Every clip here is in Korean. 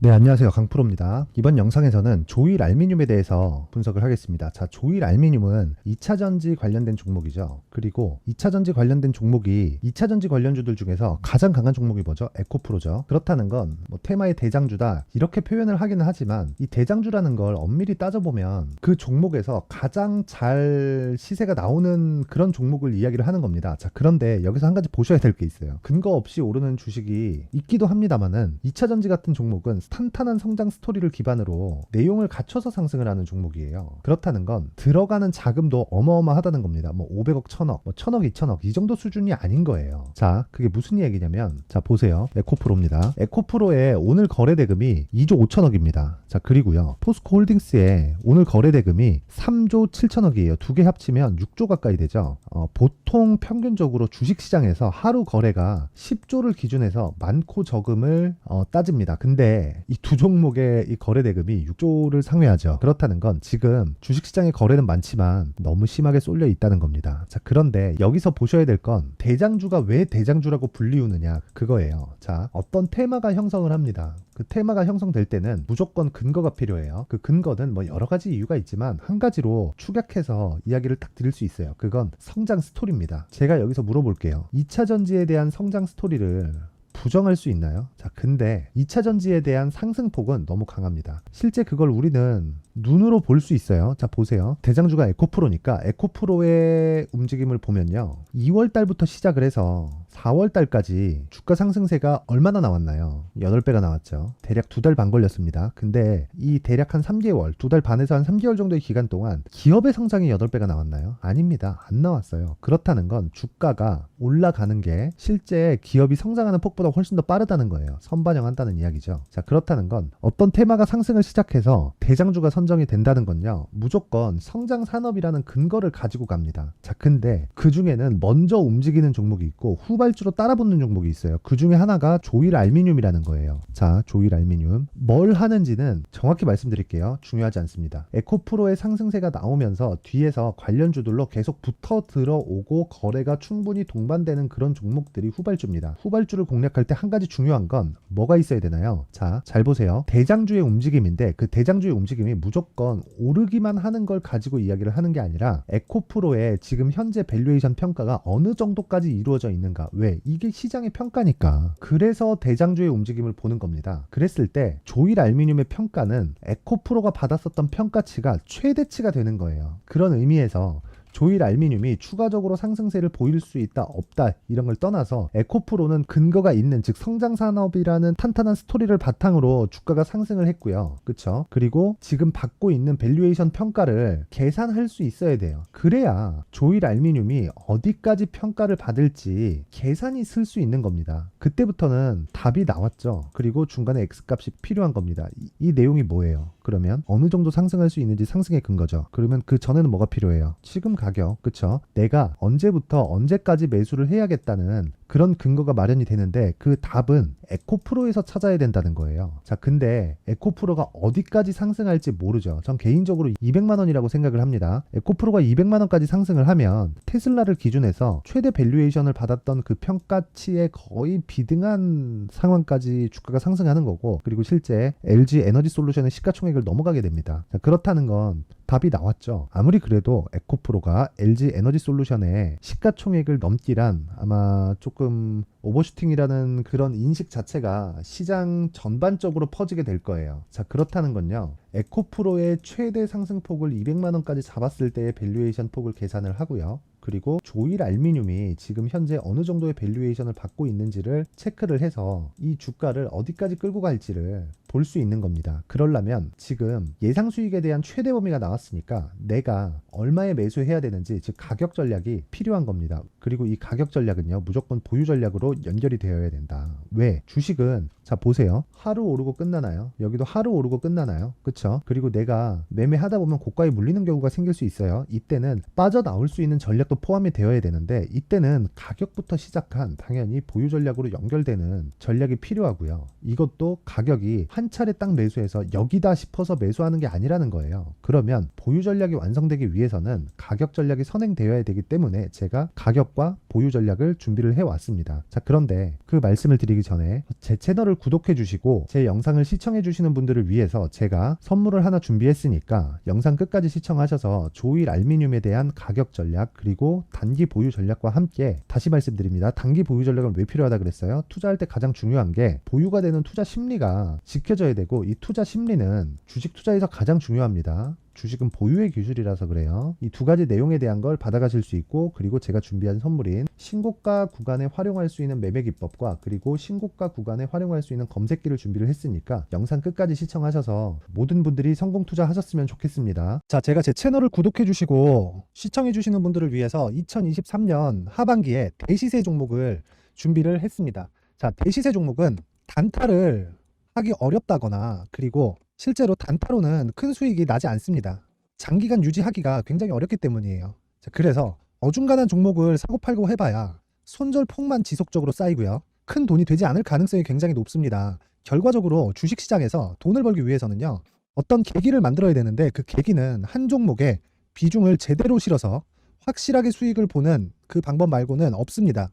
네, 안녕하세요. 강프로입니다. 이번 영상에서는 조일 알미늄에 대해서 분석을 하겠습니다. 자, 조일 알미늄은 2차전지 관련된 종목이죠. 그리고 2차전지 관련된 종목이 2차전지 관련주들 중에서 가장 강한 종목이 뭐죠? 에코프로죠. 그렇다는 건 뭐 테마의 대장주다 이렇게 표현을 하기는 하지만 이 대장주라는 걸 엄밀히 따져보면 그 종목에서 가장 잘 시세가 나오는 그런 종목을 이야기를 하는 겁니다. 자, 그런데 여기서 한 가지 보셔야 될 게 있어요. 근거 없이 오르는 주식이 있기도 합니다만은 2차전지 같은 종목은 탄탄한 성장 스토리를 기반으로 내용을 갖춰서 상승을 하는 종목이에요. 그렇다는 건 들어가는 자금도 어마어마하다는 겁니다. 뭐 500억, 1000억, 뭐 1000억, 2000억 이 정도 수준이 아닌 거예요. 자, 그게 무슨 얘기냐면 자, 보세요. 에코프로입니다. 에코프로의 오늘 거래 대금이 2조 5천억입니다. 자, 그리고요. 포스코 홀딩스의 오늘 거래 대금이 3조 7천억이에요. 두 개 합치면 6조 가까이 되죠. 보통 평균적으로 주식시장에서 하루 거래가 10조를 기준해서 많고 적음을 따집니다. 근데 이 두 종목의 이 거래 대금이 6조를 상회하죠. 그렇다는 건 지금 주식시장의 거래는 많지만 너무 심하게 쏠려 있다는 겁니다. 자, 그런데 여기서 보셔야 될 건 대장주가 왜 대장주라고 불리우느냐 그거예요. 자, 어떤 테마가 형성을 합니다. 그 테마가 형성될 때는 무조건 근거가 필요해요. 그 근거는 뭐 여러 가지 이유가 있지만 한 가지로 축약해서 이야기를 딱 드릴 수 있어요. 그건 성장 스토리입니다. 제가 여기서 물어볼게요. 2차 전지에 대한 성장 스토리를 부정할 수 있나요? 자, 근데 2차 전지에 대한 상승폭은 너무 강합니다. 실제 그걸 우리는 눈으로 볼 수 있어요. 자, 보세요. 대장주가 에코프로니까 에코프로의 움직임을 보면요. 2월 달부터 시작을 해서 4월 달까지 주가 상승세가 얼마나 나왔나요? 8배가 나왔죠. 대략 2달 반 걸렸습니다. 근데 이 대략 한 3개월, 2달 반에서 한 3개월 정도의 기간 동안 기업의 성장이 8배가 나왔나요? 아닙니다. 안 나왔어요. 그렇다는 건 주가가 올라가는 게 실제 기업이 성장하는 폭보다 훨씬 더 빠르다는 거예요. 선반영한다는 이야기죠. 자, 그렇다는 건 어떤 테마가 상승을 시작해서 대장주가 선정이 된다는 건요. 무조건 성장 산업이라는 근거를 가지고 갑니다. 자, 근데 그 중에는 먼저 움직이는 종목이 있고 후발주로 따라붙는 종목이 있어요. 그 중에 하나가 조일 알미늄이라는 거예요. 자, 조일 알미늄. 뭘 하는지는 정확히 말씀드릴게요. 중요하지 않습니다. 에코프로의 상승세가 나오면서 뒤에서 관련주들로 계속 붙어 들어오고 거래가 충분히 동반되는 그런 종목들이 후발주입니다. 후발주를 공략할 때 한 가지 중요한 건 뭐가 있어야 되나요? 자, 잘 보세요. 대장주의 움직임인데 그 대장주의 움직임이 무조건 오르기만 하는 걸 가지고 이야기를 하는 게 아니라 에코프로의 지금 현재 밸류에이션 평가가 어느 정도까지 이루어져 있는가. 왜? 이게 시장의 평가니까. 그래서 대장주의 움직임을 보는 겁니다. 그랬을 때 조일 알미늄의 평가는 에코프로가 받았었던 평가치가 최대치가 되는 거예요. 그런 의미에서 조일 알미늄이 추가적으로 상승세를 보일 수 있다 없다 이런 걸 떠나서 에코프로는 근거가 있는 즉 성장 산업이라는 탄탄한 스토리를 바탕으로 주가가 상승을 했고요. 그쵸? 그리고 지금 받고 있는 밸류에이션 평가를 계산할 수 있어야 돼요. 그래야 조일 알미늄이 어디까지 평가를 받을지 계산이 쓸 수 있는 겁니다. 그때부터는 답이 나왔죠. 그리고 중간에 X값이 필요한 겁니다. 이 내용이 뭐예요? 그러면 어느 정도 상승할 수 있는지 상승의 근거죠. 그러면 그 전에는 뭐가 필요해요? 지금 가격, 그쵸? 내가 언제부터 언제까지 매수를 해야겠다는 그런 근거가 마련이 되는데 그 답은 에코프로에서 찾아야 된다는 거예요. 자, 근데 에코프로가 어디까지 상승할지 모르죠. 전 개인적으로 200만 원이라고 생각을 합니다. 에코프로가 200만 원까지 상승을 하면 테슬라를 기준해서 최대 밸류에이션을 받았던 그 평가치에 거의 비등한 상황까지 주가가 상승하는 거고, 그리고 실제 LG 에너지 솔루션의 시가총액을 넘어가게 됩니다. 자, 그렇다는 건 답이 나왔죠. 아무리 그래도 에코프로가 LG 에너지 솔루션의 시가총액을 넘기란 아마 조금 오버슈팅이라는 그런 인식 자체가 시장 전반적으로 퍼지게 될 거예요. 자, 그렇다는 건요. 에코프로의 최대 상승폭을 200만 원까지 잡았을 때의 밸류에이션 폭을 계산을 하고요. 그리고 조일 알미늄이 지금 현재 어느 정도의 밸류에이션을 받고 있는지를 체크를 해서 이 주가를 어디까지 끌고 갈지를 볼 수 있는 겁니다. 그러려면 지금 예상 수익에 대한 최대 범위가 나왔으니까 내가 얼마에 매수해야 되는지, 즉 가격 전략이 필요한 겁니다. 그리고 이 가격 전략은요, 무조건 보유 전략으로 연결이 되어야 된다. 왜? 주식은 자, 보세요. 하루 오르고 끝나나요? 여기도 하루 오르고 끝나나요? 그쵸? 그리고 내가 매매하다 보면 고가에 물리는 경우가 생길 수 있어요. 이때는 빠져나올 수 있는 전략도 포함이 되어야 되는데 이때는 가격부터 시작한 당연히 보유 전략으로 연결되는 전략이 필요하고요. 이것도 가격이 한 차례 딱 매수해서 여기다 싶어서 매수하는 게 아니라는 거예요. 그러면 보유 전략이 완성되기 위해서는 가격 전략이 선행되어야 되기 때문에 제가 가격과 보유 전략을 준비를 해왔습니다. 자, 그런데 그 말씀을 드리기 전에 제 채널을 구독해 주시고 제 영상을 시청해 주시는 분들을 위해서 제가 선물을 하나 준비했으니까 영상 끝까지 시청하셔서 조일 알미늄에 대한 가격 전략 그리고 단기 보유 전략과 함께 다시 말씀드립니다. 단기 보유 전략은 왜 필요하다 그랬어요? 투자할 때 가장 중요한 게 보유가 되는 투자 심리가 지켜져야 되고, 이 투자 심리는 주식 투자에서 가장 중요합니다. 주식은 보유의 기술이라서 그래요. 이 두 가지 내용에 대한 걸 받아가실 수 있고, 그리고 제가 준비한 선물인 신고가 구간에 활용할 수 있는 매매 기법과 그리고 신고가 구간에 활용할 수 있는 검색기를 준비를 했으니까 영상 끝까지 시청하셔서 모든 분들이 성공 투자하셨으면 좋겠습니다. 자, 제가 제 채널을 구독해 주시고 시청해 주시는 분들을 위해서 2023년 하반기에 대시세 종목을 준비를 했습니다. 자, 대시세 종목은 단타를 하기 어렵다거나 그리고 실제로 단타로는 큰 수익이 나지 않습니다. 장기간 유지하기가 굉장히 어렵기 때문이에요. 자, 그래서 어중간한 종목을 사고 팔고 해봐야 손절폭만 지속적으로 쌓이고요. 큰 돈이 되지 않을 가능성이 굉장히 높습니다. 결과적으로 주식시장에서 돈을 벌기 위해서는요, 어떤 계기를 만들어야 되는데 그 계기는 한 종목에 비중을 제대로 실어서 확실하게 수익을 보는 그 방법 말고는 없습니다.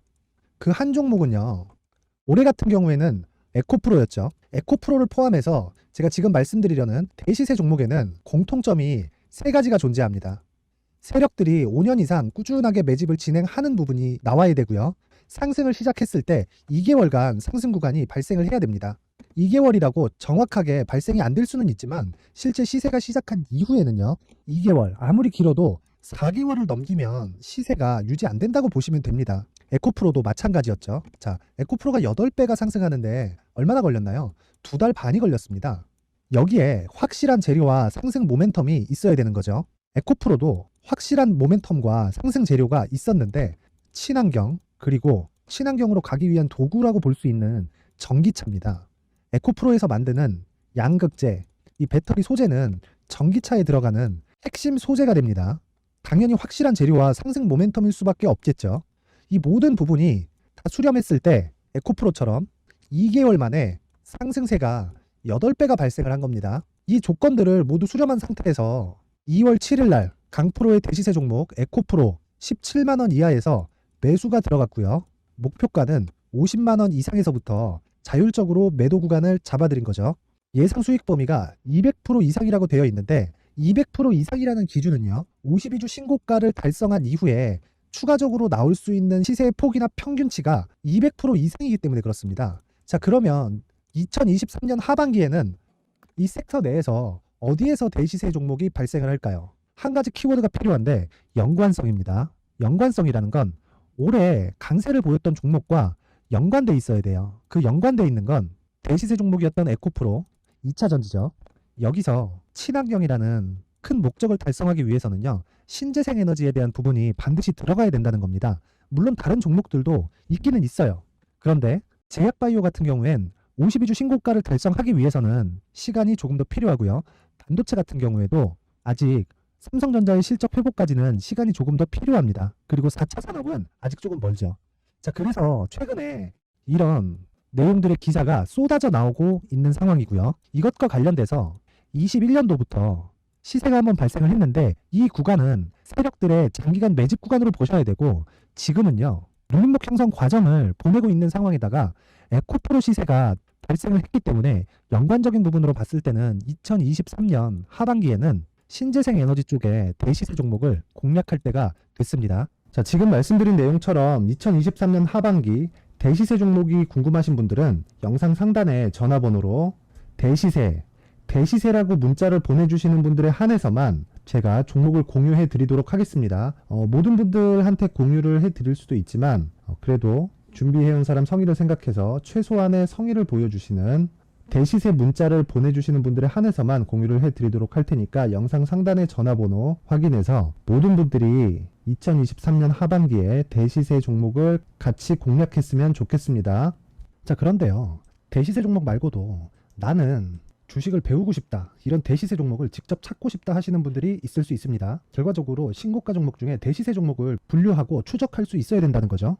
그 한 종목은요, 올해 같은 경우에는 에코프로였죠. 에코프로를 포함해서 제가 지금 말씀드리려는 대시세 종목에는 공통점이 세 가지가 존재합니다. 세력들이 5년 이상 꾸준하게 매집을 진행하는 부분이 나와야 되고요. 상승을 시작했을 때 2개월간 상승 구간이 발생을 해야 됩니다. 2개월이라고 정확하게 발생이 안 될 수는 있지만 실제 시세가 시작한 이후에는요, 2개월, 아무리 길어도 4개월을 넘기면 시세가 유지 안 된다고 보시면 됩니다. 에코프로도 마찬가지였죠. 자, 에코프로가 8배가 상승하는데 얼마나 걸렸나요? 2달 반이 걸렸습니다. 여기에 확실한 재료와 상승 모멘텀이 있어야 되는 거죠. 에코프로도 확실한 모멘텀과 상승 재료가 있었는데 친환경, 그리고 친환경으로 가기 위한 도구라고 볼 수 있는 전기차입니다. 에코프로에서 만드는 양극재, 이 배터리 소재는 전기차에 들어가는 핵심 소재가 됩니다. 당연히 확실한 재료와 상승 모멘텀일 수밖에 없겠죠. 이 모든 부분이 다 수렴했을 때 에코프로처럼 2개월 만에 상승세가 8배가 발생을 한 겁니다. 이 조건들을 모두 수렴한 상태에서 2월 7일 날 강프로의 대시세 종목 에코프로 17만원 이하에서 매수가 들어갔고요. 목표가는 50만원 이상에서부터 자율적으로 매도 구간을 잡아드린 거죠. 예상 수익 범위가 200% 이상이라고 되어 있는데 200% 이상이라는 기준은요, 52주 신고가를 달성한 이후에 추가적으로 나올 수 있는 시세의 폭이나 평균치가 200% 이상이기 때문에 그렇습니다. 자, 그러면 2023년 하반기에는 이 섹터 내에서 어디에서 대시세 종목이 발생을 할까요? 한 가지 키워드가 필요한데 연관성입니다. 연관성이라는 건 올해 강세를 보였던 종목과 연관돼 있어야 돼요. 그 연관돼 있는 건 대시세 종목이었던 에코프로 2차전지죠. 여기서 친환경이라는 큰 목적을 달성하기 위해서는요, 신재생 에너지에 대한 부분이 반드시 들어가야 된다는 겁니다. 물론 다른 종목들도 있기는 있어요. 그런데 제약바이오 같은 경우엔 52주 신고가를 달성하기 위해서는 시간이 조금 더 필요하고요. 반도체 같은 경우에도 아직 삼성전자의 실적 회복까지는 시간이 조금 더 필요합니다. 그리고 4차 산업은 아직 조금 멀죠. 자, 그래서 최근에 이런 내용들의 기사가 쏟아져 나오고 있는 상황이고요. 이것과 관련돼서 21년도부터 시세가 한번 발생을 했는데 이 구간은 세력들의 장기간 매집 구간으로 보셔야 되고, 지금은요, 눌림목 형성 과정을 보내고 있는 상황에다가 에코프로 시세가 발생을 했기 때문에 연관적인 부분으로 봤을 때는 2023년 하반기에는 신재생 에너지 쪽에 대시세 종목을 공략할 때가 됐습니다. 자, 지금 말씀드린 내용처럼 2023년 하반기 대시세 종목이 궁금하신 분들은 영상 상단에 전화번호로 대시세라고 문자를 보내주시는 분들에 한해서만 제가 종목을 공유해 드리도록 하겠습니다. 모든 분들한테 공유를 해 드릴 수도 있지만 그래도 준비해온 사람 성의를 생각해서 최소한의 성의를 보여주시는 대시세 문자를 보내주시는 분들에 한해서만 공유를 해드리도록 할 테니까 영상 상단의 전화번호 확인해서 모든 분들이 2023년 하반기에 대시세 종목을 같이 공략했으면 좋겠습니다. 자, 그런데요, 대시세 종목 말고도 나는 주식을 배우고 싶다, 이런 대시세 종목을 직접 찾고 싶다 하시는 분들이 있을 수 있습니다. 결과적으로 신고가 종목 중에 대시세 종목을 분류하고 추적할 수 있어야 된다는 거죠.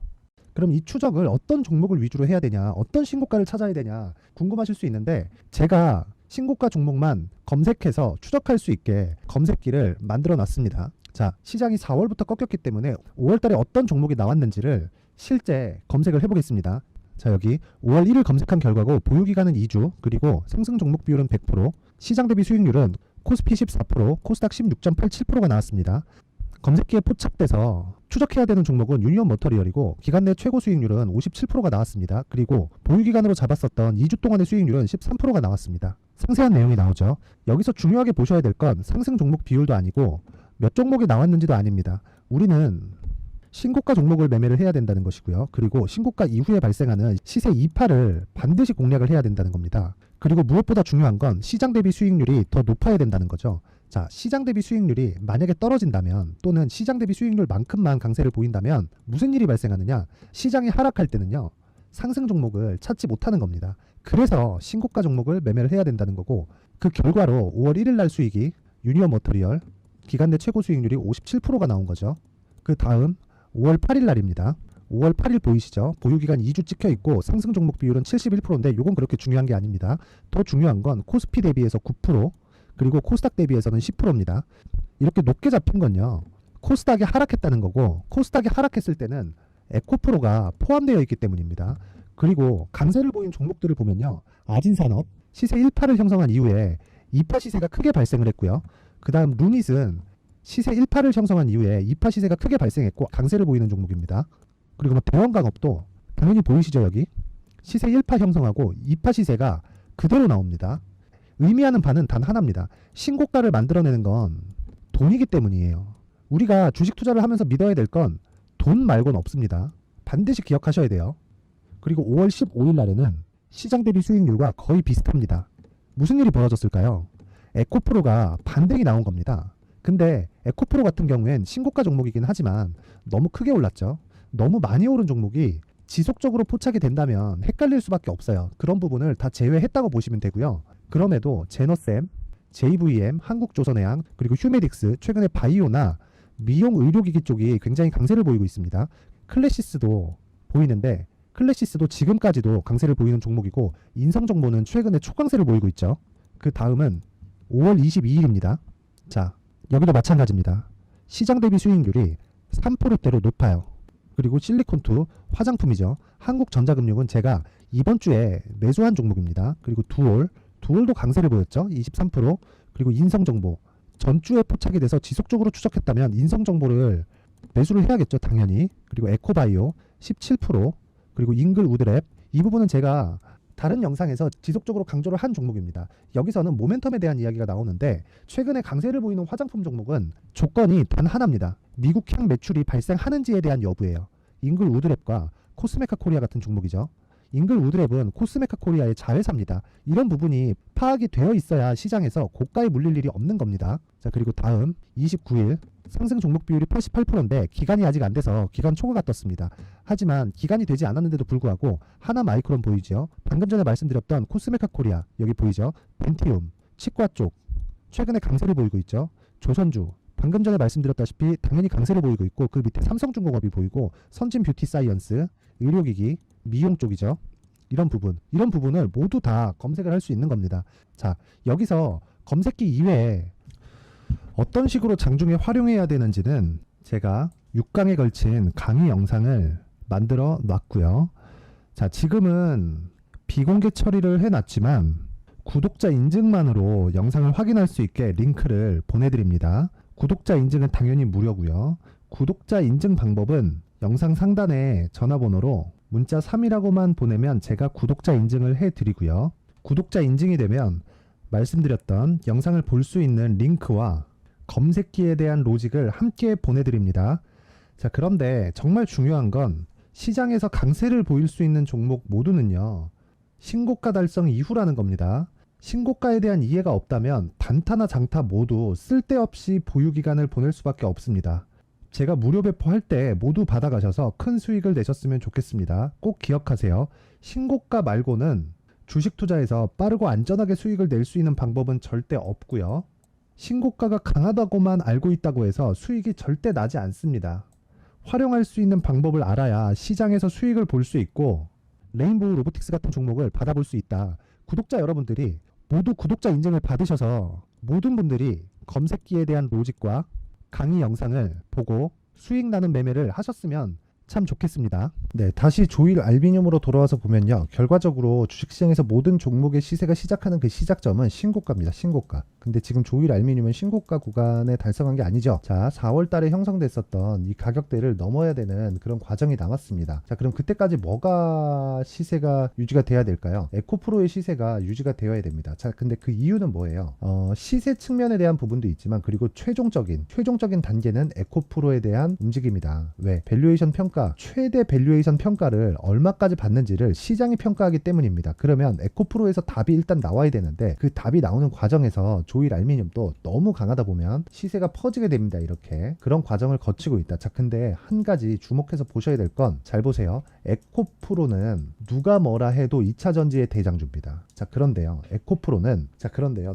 그럼 이 추적을 어떤 종목을 위주로 해야 되냐, 어떤 신고가를 찾아야 되냐 궁금하실 수 있는데, 제가 신고가 종목만 검색해서 추적할 수 있게 검색기를 만들어 놨습니다. 자, 시장이 4월부터 꺾였기 때문에 5월달에 어떤 종목이 나왔는지를 실제 검색을 해보겠습니다. 자, 여기 5월 1일 검색한 결과고 보유기간은 2주, 그리고 상승 종목 비율은 100%, 시장 대비 수익률은 코스피 14%, 코스닥 16.87%가 나왔습니다. 검색기에 포착돼서 추적해야 되는 종목은 유니온 머터리얼이고 기간 내 최고 수익률은 57%가 나왔습니다. 그리고 보유기간으로 잡았었던 2주 동안의 수익률은 13%가 나왔습니다. 상세한 내용이 나오죠. 여기서 중요하게 보셔야 될 건 상승 종목 비율도 아니고 몇 종목이 나왔는지도 아닙니다. 우리는 신고가 종목을 매매를 해야 된다는 것이고요. 그리고 신고가 이후에 발생하는 시세 이파를 반드시 공략을 해야 된다는 겁니다. 그리고 무엇보다 중요한 건 시장 대비 수익률이 더 높아야 된다는 거죠. 자, 시장 대비 수익률이 만약에 떨어진다면 또는 시장 대비 수익률만큼만 강세를 보인다면 무슨 일이 발생하느냐? 시장이 하락할 때는요, 상승 종목을 찾지 못하는 겁니다. 그래서 신고가 종목을 매매를 해야 된다는 거고, 그 결과로 5월 1일 날 수익이 유니온 머터리얼 기간 내 최고 수익률이 57%가 나온 거죠. 그 다음 5월 8일 날입니다. 5월 8일 보이시죠? 보유기간 2주 찍혀 있고 상승 종목 비율은 71%인데 이건 그렇게 중요한 게 아닙니다. 더 중요한 건 코스피 대비해서 9%, 그리고 코스닥 대비해서는 10%입니다. 이렇게 높게 잡힌 건요, 코스닥이 하락했다는 거고, 코스닥이 하락했을 때는 에코프로가 포함되어 있기 때문입니다. 그리고 강세를 보인 종목들을 보면요, 아진산업 시세 1파를 형성한 이후에 2파 시세가 크게 발생을 했고요. 그 다음 루닛은 시세 1파를 형성한 이후에 2파 시세가 크게 발생했고 강세를 보이는 종목입니다. 그리고 뭐 대원강업도 당연히 보이시죠? 여기 시세 1파 형성하고 2파 시세가 그대로 나옵니다. 의미하는 바는 단 하나입니다. 신고가를 만들어내는 건 돈이기 때문이에요. 우리가 주식 투자를 하면서 믿어야 될 건 돈 말고는 없습니다. 반드시 기억하셔야 돼요. 그리고 5월 15일 날에는 시장 대비 수익률과 거의 비슷합니다. 무슨 일이 벌어졌을까요? 에코프로가 반등이 나온 겁니다. 근데 에코프로 같은 경우엔 신고가 종목이긴 하지만 너무 크게 올랐죠. 너무 많이 오른 종목이 지속적으로 포착이 된다면 헷갈릴 수밖에 없어요. 그런 부분을 다 제외했다고 보시면 되고요. 그럼에도 제너셈, JVM, 한국조선해양, 그리고 휴메딕스, 최근에 바이오나 미용 의료기기 쪽이 굉장히 강세를 보이고 있습니다. 클래시스도 보이는데 클래시스도 지금까지도 강세를 보이는 종목이고 인성정보는 최근에 초강세를 보이고 있죠. 그 다음은 5월 22일입니다. 자, 여기도 마찬가지입니다. 시장 대비 수익률이 3%대로 높아요. 그리고 실리콘2 화장품이죠. 한국전자금융은 제가 이번 주에 매수한 종목입니다. 그리고 두올도 강세를 보였죠. 23%. 그리고 인성정보 전주에 포착이 돼서 지속적으로 추적했다면 인성정보를 매수를 해야겠죠. 당연히. 그리고 에코바이오 17%. 그리고 잉글우드랩 이 부분은 제가 다른 영상에서 지속적으로 강조를 한 종목입니다. 여기서는 모멘텀에 대한 이야기가 나오는데 최근에 강세를 보이는 화장품 종목은 조건이 단 하나입니다. 미국향 매출이 발생하는지에 대한 여부예요. 잉글우드랩과 코스메카 코리아 같은 종목이죠. 잉글우드랩은 코스메카 코리아의 자회사입니다. 이런 부분이 파악이 되어 있어야 시장에서 고가에 물릴 일이 없는 겁니다. 자, 그리고 다음 29일 상승 종목 비율이 88%인데 기간이 아직 안 돼서 기간 초과가 떴습니다. 하지만 기간이 되지 않았는데도 불구하고 하나마이크론 보이죠. 방금 전에 말씀드렸던 코스메카 코리아 여기 보이죠. 벤티움, 치과 쪽 최근에 강세를 보이고 있죠. 조선주 방금 전에 말씀드렸다시피 당연히 강세를 보이고 있고 그 밑에 삼성중공업이 보이고 선진 뷰티 사이언스, 의료기기, 미용 쪽이죠. 이런 부분을 모두 다 검색을 할 수 있는 겁니다. 자, 여기서 검색기 이외에 어떤 식으로 장중에 활용해야 되는지는 제가 6강에 걸친 강의 영상을 만들어 놨고요. 자, 지금은 비공개 처리를 해놨지만 구독자 인증만으로 영상을 확인할 수 있게 링크를 보내드립니다. 구독자 인증은 당연히 무료고요. 구독자 인증 방법은 영상 상단에 전화번호로 문자 3이라고만 보내면 제가 구독자 인증을 해드리고요. 구독자 인증이 되면 말씀드렸던 영상을 볼 수 있는 링크와 검색기에 대한 로직을 함께 보내드립니다. 자, 그런데 정말 중요한 건 시장에서 강세를 보일 수 있는 종목 모두는요, 신고가 달성 이후라는 겁니다. 신고가에 대한 이해가 없다면 단타나 장타 모두 쓸데없이 보유기간을 보낼 수밖에 없습니다. 제가 무료 배포할 때 모두 받아가셔서 큰 수익을 내셨으면 좋겠습니다. 꼭 기억하세요. 신고가 말고는 주식 투자에서 빠르고 안전하게 수익을 낼 수 있는 방법은 절대 없고요. 신고가가 강하다고만 알고 있다고 해서 수익이 절대 나지 않습니다. 활용할 수 있는 방법을 알아야 시장에서 수익을 볼 수 있고 레인보우 로보틱스 같은 종목을 받아볼 수 있다. 구독자 여러분들이 모두 구독자 인증을 받으셔서 모든 분들이 검색기에 대한 로직과 강의 영상을 보고 수익 나는 매매를 하셨으면 참 좋겠습니다. 네, 다시 조일 알미늄으로 돌아와서 보면요. 결과적으로 주식시장에서 모든 종목의 시세가 시작하는 그 시작점은 신고가입니다. 신고가. 근데 지금 조일 알미늄은 신고가 구간에 달성한 게 아니죠. 자, 4월 달에 형성됐었던 이 가격대를 넘어야 되는 그런 과정이 남았습니다. 자, 그럼 그때까지 뭐가 시세가 유지가 돼야 될까요? 에코프로의 시세가 유지가 되어야 됩니다. 자, 근데 그 이유는 뭐예요? 시세 측면에 대한 부분도 있지만 그리고 최종적인 단계는 에코프로에 대한 움직임이다. 왜? 밸류에이션 평가, 최대 밸류에이션 평가를 얼마까지 받는지를 시장이 평가하기 때문입니다. 그러면 에코프로에서 답이 일단 나와야 되는데 그 답이 나오는 과정에서 조일 알미늄도 너무 강하다 보면 시세가 퍼지게 됩니다. 이렇게 그런 과정을 거치고 있다. 자, 근데 한 가지 주목해서 보셔야 될 건 잘 보세요. 에코프로는 누가 뭐라 해도 2차 전지의 대장주입니다. 자, 그런데요.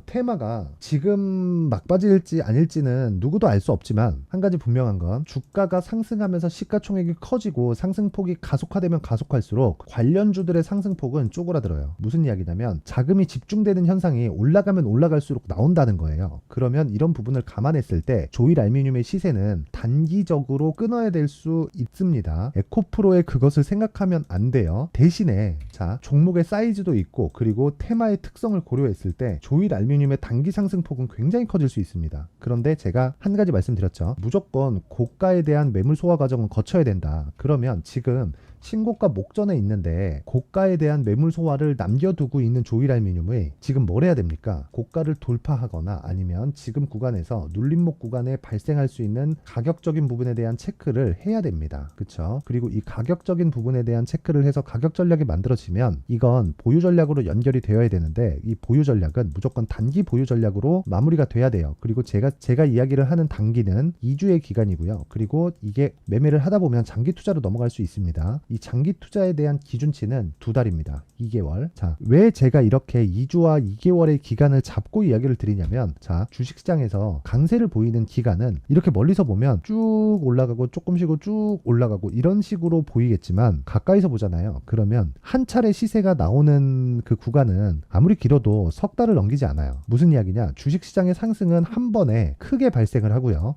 테마가 지금 막바지일지 아닐지는 누구도 알 수 없지만 한 가지 분명한 건 주가가 상승하면서 시가총액이 커지고 상승폭이 가속화되면 가속할수록 관련주들의 상승폭은 쪼그라들어요. 무슨 이야기냐면 자금이 집중되는 현상이 올라가면 올라갈수록 나온다는 거예요. 그러면 이런 부분을 감안했을 때 조일 알미늄의 시세는 단기적으로 끊어야 될 수 있습니다. 에코프로의 그것을 생각하면 안 돼요. 대신에 자, 종목의 사이즈도 있고 그리고 테마의 특성을 고려했을 때 조일 알미늄의 단기 상승폭은 굉장히 커질 수 있습니다. 그런데 제가 한 가지 말씀드렸죠. 무조건 고가에 대한 매물 소화 과정은 거쳐야 된다. 그러면 지금 신고가 목전에 있는데 고가에 대한 매물 소화를 남겨두고 있는 조일 알미늄의 지금 뭘 해야 됩니까? 고가를 돌파하거나 아니면 지금 구간에서 눌림목 구간에 발생할 수 있는 가격적인 부분에 대한 체크를 해야 됩니다. 그쵸? 그리고 이 가격적인 부분에 대한 체크를 해서 가격 전략이 만들어지면 이건 보유 전략으로 연결이 되어야 되는데 이 보유 전략은 무조건 단기 보유 전략으로 마무리가 돼야 돼요. 그리고 제가 이야기를 하는 단기는 2주의 기간이고요. 그리고 이게 매매를 하다 보면 장기 투자로 넘어갈 수 있습니다. 이 장기 투자에 대한 기준치는 2달입니다. 2개월. 자, 왜 제가 이렇게 2주와 2개월의 기간을 잡고 이야기를 드리냐면 자, 주식시장에서 강세를 보이는 기간은 이렇게 멀리서 보면 쭉 올라가고 조금 쉬고 쭉 올라가고 이런 식으로 보이겠지만 가까이서 보잖아요. 그러면 한 차례 시세가 나오는 그 구간은 아무리 길어도 석 달을 넘기지 않아요. 무슨 이야기냐? 주식시장의 상승은 한 번에 크게 발생을 하고요.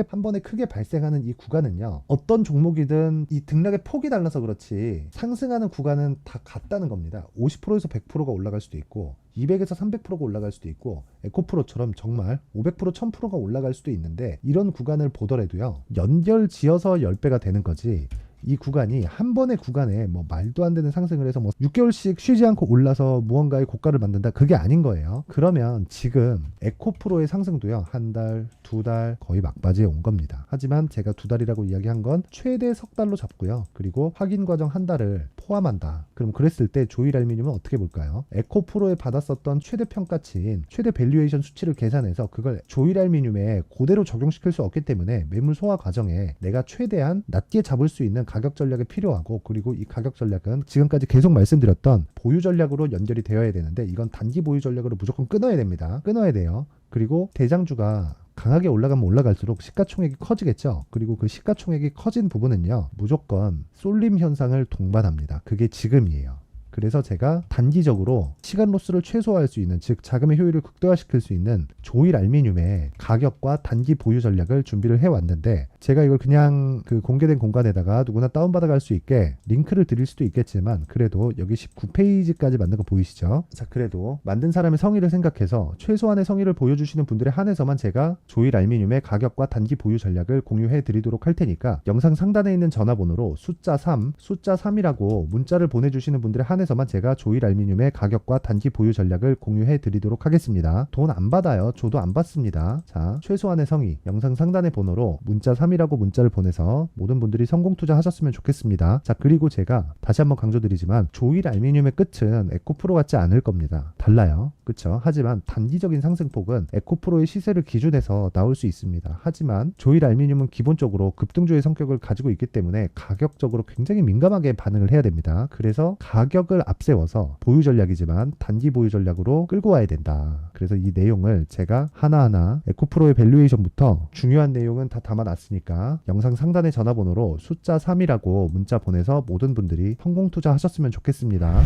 한 번에 크게 발생하는 이 구간은요. 어떤 종목이든 이 등락의 폭이 달라서 그렇지 상승하는 구간은 다 같다는 겁니다. 50%에서 100%가 올라갈 수도 있고 200에서 300%가 올라갈 수도 있고 에코프로처럼 정말 500% 1000%가 올라갈 수도 있는데 이런 구간을 보더라도요. 연결 지어서 10배가 되는 거지 이 구간이 한 번의 구간에 뭐 말도 안 되는 상승을 해서 뭐 6개월씩 쉬지 않고 올라서 무언가의 고가를 만든다. 그게 아닌 거예요. 그러면 지금 에코프로의 상승도요. 한 달, 2달 거의 막바지에 온 겁니다. 하지만 제가 2달이라고 이야기한 건 최대 석 달로 잡고요. 그리고 확인 과정 한 달을 포함한다. 그럼 그랬을 때 조일 알미늄은 어떻게 볼까요? 에코프로에 받았었던 최대 평가치인 최대 밸류에이션 수치를 계산해서 그걸 조일 알미늄에 그대로 적용시킬 수 없기 때문에 매물 소화 과정에 내가 최대한 낮게 잡을 수 있는 가격 전략이 필요하고 그리고 이 가격 전략은 지금까지 계속 말씀드렸던 보유 전략으로 연결이 되어야 되는데 이건 단기 보유 전략으로 무조건 끊어야 됩니다. 끊어야 돼요. 그리고 대장주가 강하게 올라가면 올라갈수록 시가총액이 커지겠죠. 그리고 그 시가총액이 커진 부분은요. 무조건 쏠림 현상을 동반합니다. 그게 지금이에요. 그래서 제가 단기적으로 시간 로스를 최소화할 수 있는 즉 자금의 효율을 극대화시킬 수 있는 조일 알미늄의 가격과 단기 보유 전략을 준비를 해왔는데 제가 이걸 그냥 그 공개된 공간에다가 누구나 다운받아 갈 수 있게 링크를 드릴 수도 있겠지만 그래도 여기 19페이지까지 만든 거 보이시죠? 자, 그래도 만든 사람의 성의를 생각해서 최소한의 성의를 보여주시는 분들에 한해서만 제가 조일 알미늄의 가격과 단기 보유 전략을 공유해 드리도록 할 테니까 영상 상단에 있는 전화번호로 숫자 3이라고 문자를 보내주시는 분들에 한해서만 제가 조일 알미늄의 가격과 단기 보유 전략을 공유해 드리도록 하겠습니다. 돈 안 받아요. 저도 안 받습니다. 자, 최소한의 성의 영상 상단의 번호로 문자 3이라고 문자를 보내서 모든 분들이 성공 투자하셨으면 좋겠습니다. 자, 그리고 제가 다시 한번 강조드리지만 조일 알미늄의 끝은 에코프로 같지 않을 겁니다. 달라요. 그쵸? 하지만 단기적인 상승폭은 에코프로의 시세를 기준해서 나올 수 있습니다. 하지만 조일 알미늄은 기본적으로 급등주의 성격을 가지고 있기 때문에 가격적으로 굉장히 민감하게 반응을 해야 됩니다. 그래서 가격을 앞세워서 보유 전략이지만 단기 보유 전략으로 끌고 와야 된다. 그래서 이 내용을 제가 하나하나 에코프로의 밸류에이션부터 중요한 내용은 다 담아놨으니까 영상 상단의 전화번호로 숫자 3이라고 문자 보내서 모든 분들이 성공 투자하셨으면 좋겠습니다.